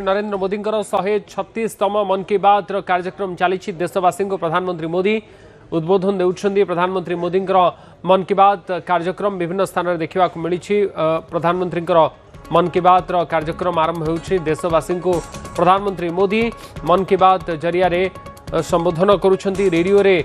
नरेंद्र मोदी 136तम मन की बात कार्यक्रम चली देशवासी को प्रधानमंत्री मोदी उद्बोधन देउछन्ती। प्रधानमंत्री मोदी मन की बात कार्यक्रम विभिन्न स्थान में देखा मिली। प्रधानमंत्री मन की बात कार्यक्रम आरंभ हो देशवासी को प्रधानमंत्री मोदी मन की बात जरिया संबोधन करुछन्ती। रेडियो रे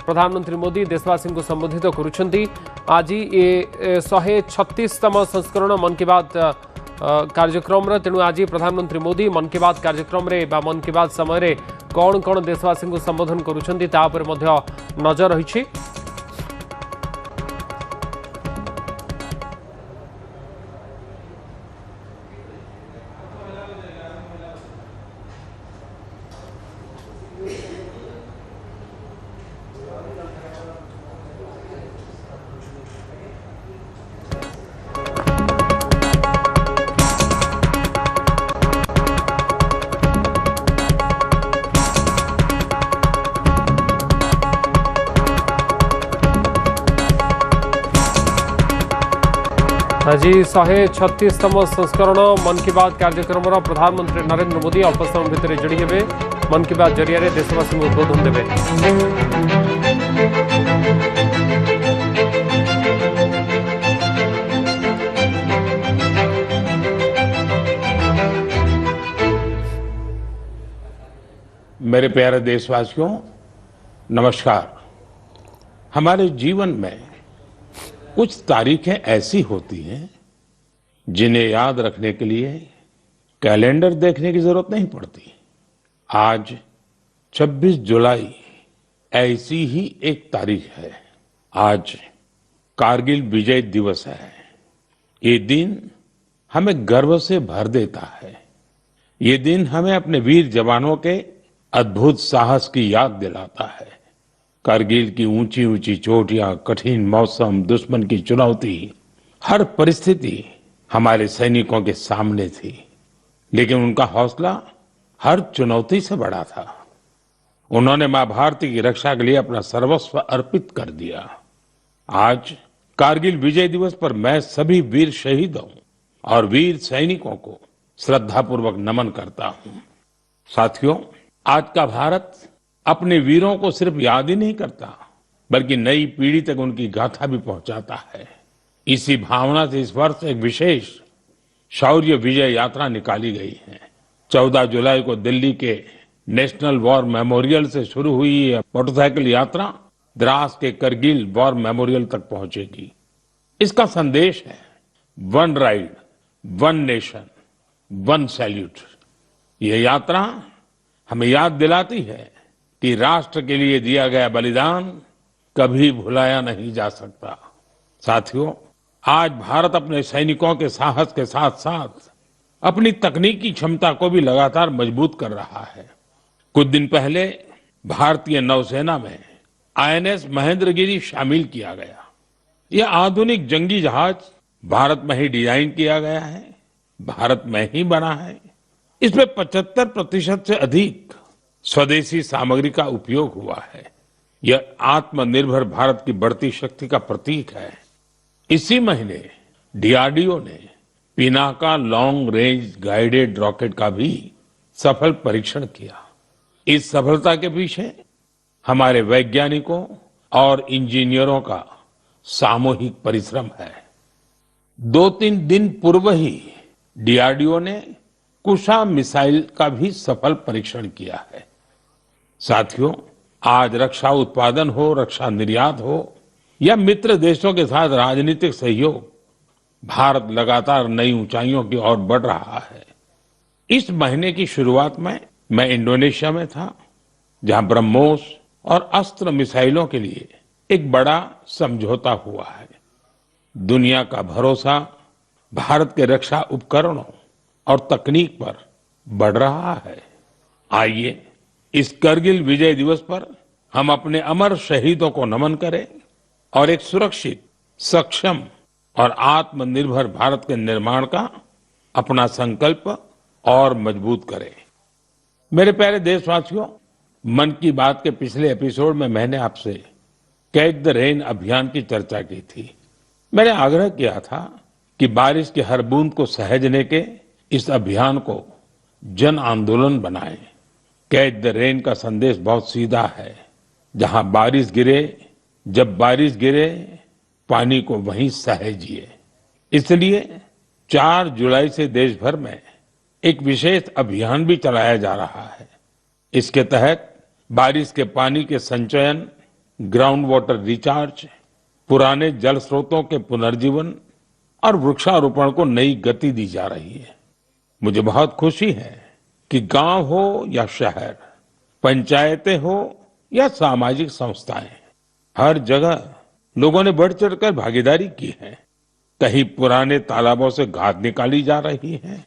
प्रधानमंत्री मोदी देशवासी को संबोधित करुछन्ती। आज ये 136तम संस्करण मन की बात कार्यक्रम तेणु आज प्रधानमंत्री मोदी मन की बात कार्यक्रम रे बा मन की बात समय रे कौन कौन देशवासी को संबोधन करुछन्ती ता पर मध्य नजर रही। आज 136तम संस्करण मन की बात कार्यक्रम प्रधानमंत्री नरेंद्र मोदी अल्प समय भितर जोड़ी हे मन की बात जरिया देशवासी को उद्बोधन देवे। मेरे प्यारे देशवासियों, नमस्कार। हमारे जीवन में कुछ तारीखें ऐसी होती हैं जिन्हें याद रखने के लिए कैलेंडर देखने की जरूरत नहीं पड़ती। आज 26 जुलाई ऐसी ही एक तारीख है। आज कारगिल विजय दिवस है। ये दिन हमें गर्व से भर देता है। ये दिन हमें अपने वीर जवानों के अद्भुत साहस की याद दिलाता है। कारगिल की ऊंची ऊंची चोटियां, कठिन मौसम, दुश्मन की चुनौती, हर परिस्थिति हमारे सैनिकों के सामने थी, लेकिन उनका हौसला हर चुनौती से बड़ा था। उन्होंने मां भारती की रक्षा के लिए अपना सर्वस्व अर्पित कर दिया। आज कारगिल विजय दिवस पर मैं सभी वीर शहीदों और वीर सैनिकों को श्रद्धापूर्वक नमन करता हूं। साथियों, आज का भारत अपने वीरों को सिर्फ याद ही नहीं करता, बल्कि नई पीढ़ी तक उनकी गाथा भी पहुंचाता है। इसी भावना से इस वर्ष एक विशेष शौर्य विजय यात्रा निकाली गई है। 14 जुलाई को दिल्ली के नेशनल वॉर मेमोरियल से शुरू हुई यह मोटरसाइकिल यात्रा द्रास के करगिल वॉर मेमोरियल तक पहुंचेगी। इसका संदेश है one ride, one nation, one salute. यह यात्रा हमें याद दिलाती है कि राष्ट्र के लिए दिया गया बलिदान कभी भुलाया नहीं जा सकता। साथियों, आज भारत अपने सैनिकों के साहस के साथ साथ अपनी तकनीकी क्षमता को भी लगातार मजबूत कर रहा है। कुछ दिन पहले भारतीय नौसेना में आईएनएस महेंद्रगिरी शामिल किया गया। यह आधुनिक जंगी जहाज भारत में ही डिजाइन किया गया है, भारत में ही बना है। इसमें 75% से अधिक स्वदेशी सामग्री का उपयोग हुआ है। यह आत्मनिर्भर भारत की बढ़ती शक्ति का प्रतीक है। इसी महीने डीआरडीओ ने Pinaka long range guided rocket का भी सफल परीक्षण किया। इस सफलता के पीछे हमारे वैज्ञानिकों और इंजीनियरों का सामूहिक परिश्रम है। 2-3 दिन पूर्व ही डीआरडीओ ने कुशा मिसाइल का भी सफल परीक्षण किया है। साथियों, आज रक्षा उत्पादन हो, रक्षा निर्यात हो या मित्र देशों के साथ राजनीतिक सहयोग, भारत लगातार नई ऊंचाइयों की ओर बढ़ रहा है। इस महीने की शुरुआत में मैं इंडोनेशिया में था, जहां ब्रह्मोस और अस्त्र मिसाइलों के लिए एक बड़ा समझौता हुआ है। दुनिया का भरोसा भारत के रक्षा उपकरणों और तकनीक पर बढ़ रहा है। आइए इस करगिल विजय दिवस पर हम अपने अमर शहीदों को नमन करें और एक सुरक्षित, सक्षम और आत्मनिर्भर भारत के निर्माण का अपना संकल्प और मजबूत करें। मेरे प्यारे देशवासियों, मन की बात के पिछले एपिसोड में मैंने आपसे कैच द रेन अभियान की चर्चा की थी। मैंने आग्रह किया था कि बारिश की हर बूंद को सहेजने के इस अभियान को जन आंदोलन बनाएं। कैच द रेन का संदेश बहुत सीधा है। जहां बारिश गिरे, जब बारिश गिरे, पानी को वहीं सहेजिए। इसलिए 4 जुलाई से देश भर में एक विशेष अभियान भी चलाया जा रहा है। इसके तहत बारिश के पानी के संचयन, ग्राउंड वाटर रिचार्ज, पुराने जल स्रोतों के पुनर्जीवन और वृक्षारोपण को नई गति दी जा रही है। मुझे बहुत खुशी है कि गांव हो या शहर, पंचायतें हो या सामाजिक संस्थाएं, हर जगह लोगों ने बढ़ चढ़कर भागीदारी की है। कहीं पुराने तालाबों से घास निकाली जा रही है,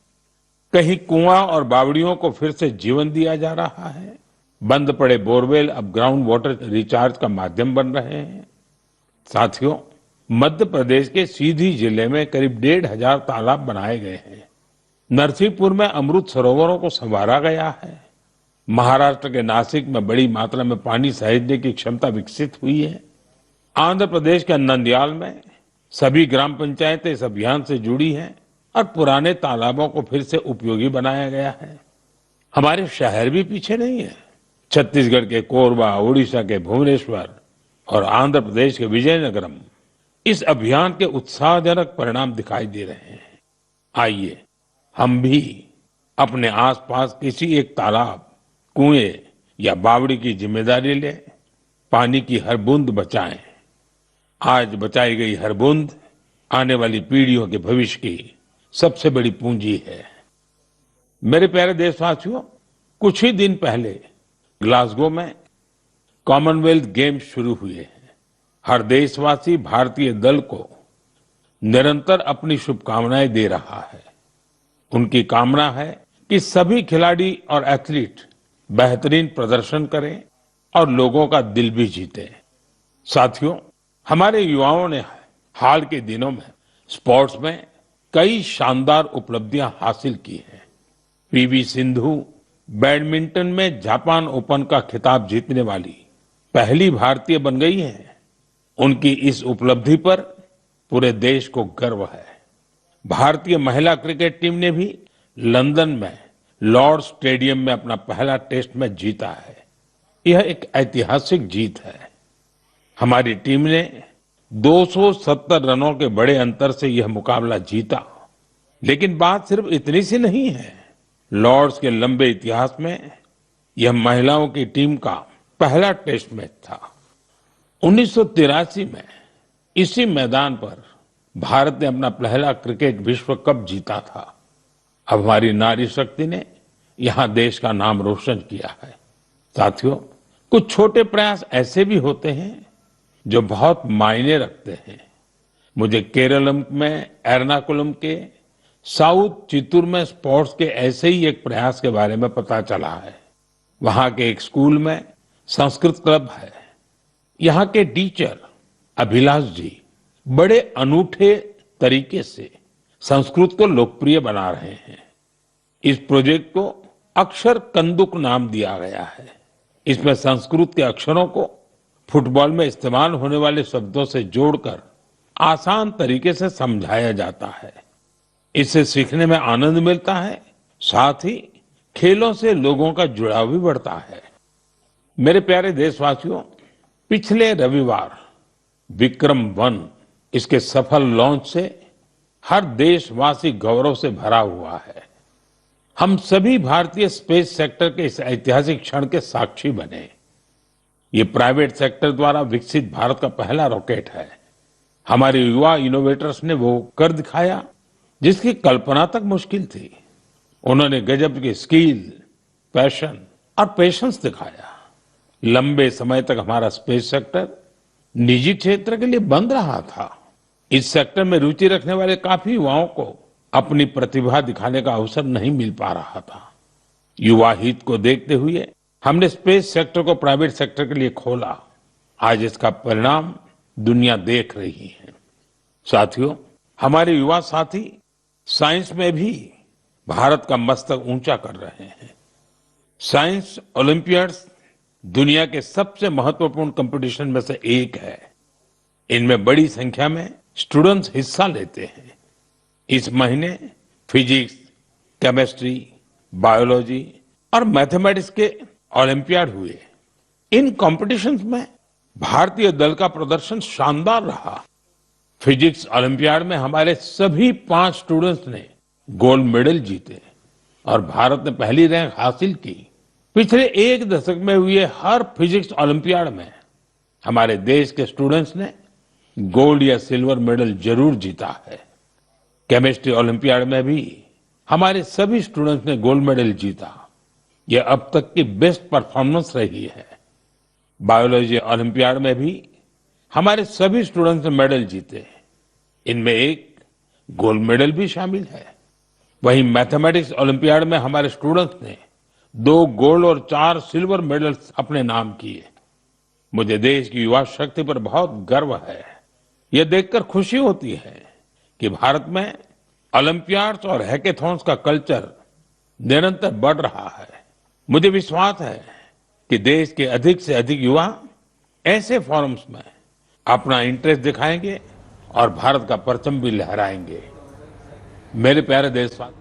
कहीं कुआं और बावड़ियों को फिर से जीवन दिया जा रहा है। बंद पड़े बोरवेल अब ग्राउंड वाटर रिचार्ज का माध्यम बन रहे हैं। साथियों, मध्य प्रदेश के सीधी जिले में करीब 1,500 तालाब बनाए गए हैं। नरसिंहपुर में अमृत सरोवरों को संवारा गया है। महाराष्ट्र के नासिक में बड़ी मात्रा में पानी सहेजने की क्षमता विकसित हुई है। आंध्र प्रदेश के नंदयाल में सभी ग्राम पंचायतें इस अभियान से जुड़ी हैं और पुराने तालाबों को फिर से उपयोगी बनाया गया है। हमारे शहर भी पीछे नहीं है। छत्तीसगढ़ के कोरबा, उड़ीसा के भुवनेश्वर और आंध्र प्रदेश के विजयनगरम इस अभियान के उत्साहजनक परिणाम दिखाई दे रहे हैं। आइए हम भी अपने आसपास किसी एक तालाब, कुएं या बावड़ी की जिम्मेदारी लें। पानी की हर बूंद बचाएं। आज बचाई गई हर बूंद आने वाली पीढ़ियों के भविष्य की सबसे बड़ी पूंजी है। मेरे प्यारे देशवासियों, कुछ ही दिन पहले ग्लासगो में कॉमनवेल्थ गेम्स शुरू हुए हैं। हर देशवासी भारतीय दल को निरंतर अपनी शुभकामनाएं दे रहा है। उनकी कामना है कि सभी खिलाड़ी और एथलीट बेहतरीन प्रदर्शन करें और लोगों का दिल भी जीते। साथियों, हमारे युवाओं ने हाल के दिनों में स्पोर्ट्स में कई शानदार उपलब्धियां हासिल की हैं। पीवी सिंधु बैडमिंटन में जापान ओपन का खिताब जीतने वाली पहली भारतीय बन गई हैं। उनकी इस उपलब्धि पर पूरे देश को गर्व है। भारतीय महिला क्रिकेट टीम ने भी लंदन में लॉर्ड स्टेडियम में अपना पहला टेस्ट मैच जीता है। यह एक ऐतिहासिक जीत है। हमारी टीम ने 270 रनों के बड़े अंतर से यह मुकाबला जीता। लेकिन बात सिर्फ इतनी सी नहीं है। लॉर्ड्स के लंबे इतिहास में यह महिलाओं की टीम का पहला टेस्ट मैच था। 1983 में इसी मैदान पर भारत ने अपना पहला क्रिकेट विश्व कप जीता था। अब हमारी नारी शक्ति ने यहां देश का नाम रोशन किया है। साथियों, कुछ छोटे प्रयास ऐसे भी होते हैं जो बहुत मायने रखते हैं। मुझे केरलम में एर्नाकुलम के साउथ चित्तूर में स्पोर्ट्स के ऐसे ही एक प्रयास के बारे में पता चला है। वहां के एक स्कूल में संस्कृत क्लब है। यहाँ के टीचर अभिलाष जी बड़े अनूठे तरीके से संस्कृत को लोकप्रिय बना रहे हैं। इस प्रोजेक्ट को अक्षर कंदुक नाम दिया गया है। इसमें संस्कृत के अक्षरों को फुटबॉल में इस्तेमाल होने वाले शब्दों से जोड़कर आसान तरीके से समझाया जाता है। इससे सीखने में आनंद मिलता है, साथ ही खेलों से लोगों का जुड़ाव भी बढ़ता है। मेरे प्यारे देशवासियों, पिछले रविवार विक्रम-1 इसके सफल लॉन्च से हर देशवासी गौरव से भरा हुआ है। हम सभी भारतीय स्पेस सेक्टर के इस ऐतिहासिक क्षण के साक्षी बने। ये प्राइवेट सेक्टर द्वारा विकसित भारत का पहला रॉकेट है। हमारे युवा इनोवेटर्स ने वो कर दिखाया जिसकी कल्पना तक मुश्किल थी। उन्होंने गजब की स्किल, पैशन और पेशेंस दिखाया। लंबे समय तक हमारा स्पेस सेक्टर निजी क्षेत्र के लिए बंद रहा था। इस सेक्टर में रुचि रखने वाले काफी युवाओं को अपनी प्रतिभा दिखाने का अवसर नहीं मिल पा रहा था। युवा हित को देखते हुए हमने स्पेस सेक्टर को प्राइवेट सेक्टर के लिए खोला। आज इसका परिणाम दुनिया देख रही है। साथियों, हमारे युवा साथी साइंस में भी भारत का मस्तक ऊंचा कर रहे हैं। साइंस ओलंपियाड्स दुनिया के सबसे महत्वपूर्ण कंपटीशन में से एक है। इनमें बड़ी संख्या में स्टूडेंट्स हिस्सा लेते हैं। इस महीने फिजिक्स, केमिस्ट्री, बायोलॉजी और मैथमेटिक्स के ओलंपियाड हुए। इन कॉम्पिटिशन्स में भारतीय दल का प्रदर्शन शानदार रहा। फिजिक्स ओलंपियाड में हमारे सभी 5 स्टूडेंट्स ने गोल्ड मेडल जीते और भारत ने पहली रैंक हासिल की। पिछले 1 दशक में हुए हर फिजिक्स ओलंपियाड में हमारे देश के स्टूडेंट्स ने गोल्ड या सिल्वर मेडल जरूर जीता है। केमिस्ट्री ओलंपियाड में भी हमारे सभी स्टूडेंट्स ने गोल्ड मेडल जीता। यह अब तक की बेस्ट परफॉर्मेंस रही है। बायोलॉजी ओलंपियाड में भी हमारे सभी स्टूडेंट्स ने मेडल जीते। इनमें एक गोल्ड मेडल भी शामिल है। वहीं मैथमेटिक्स ओलंपियाड में हमारे स्टूडेंट्स ने 2 गोल्ड और 4 सिल्वर मेडल्स अपने नाम किए। मुझे देश की युवा शक्ति पर बहुत गर्व है। यह देखकर खुशी होती है कि भारत में ओलंपियाड्स और हैकेथॉन्स का कल्चर निरंतर बढ़ रहा है। मुझे विश्वास है कि देश के अधिक से अधिक युवा ऐसे फोरम्स में अपना इंटरेस्ट दिखाएंगे और भारत का परचम भी लहराएंगे। मेरे प्यारे देशवासी,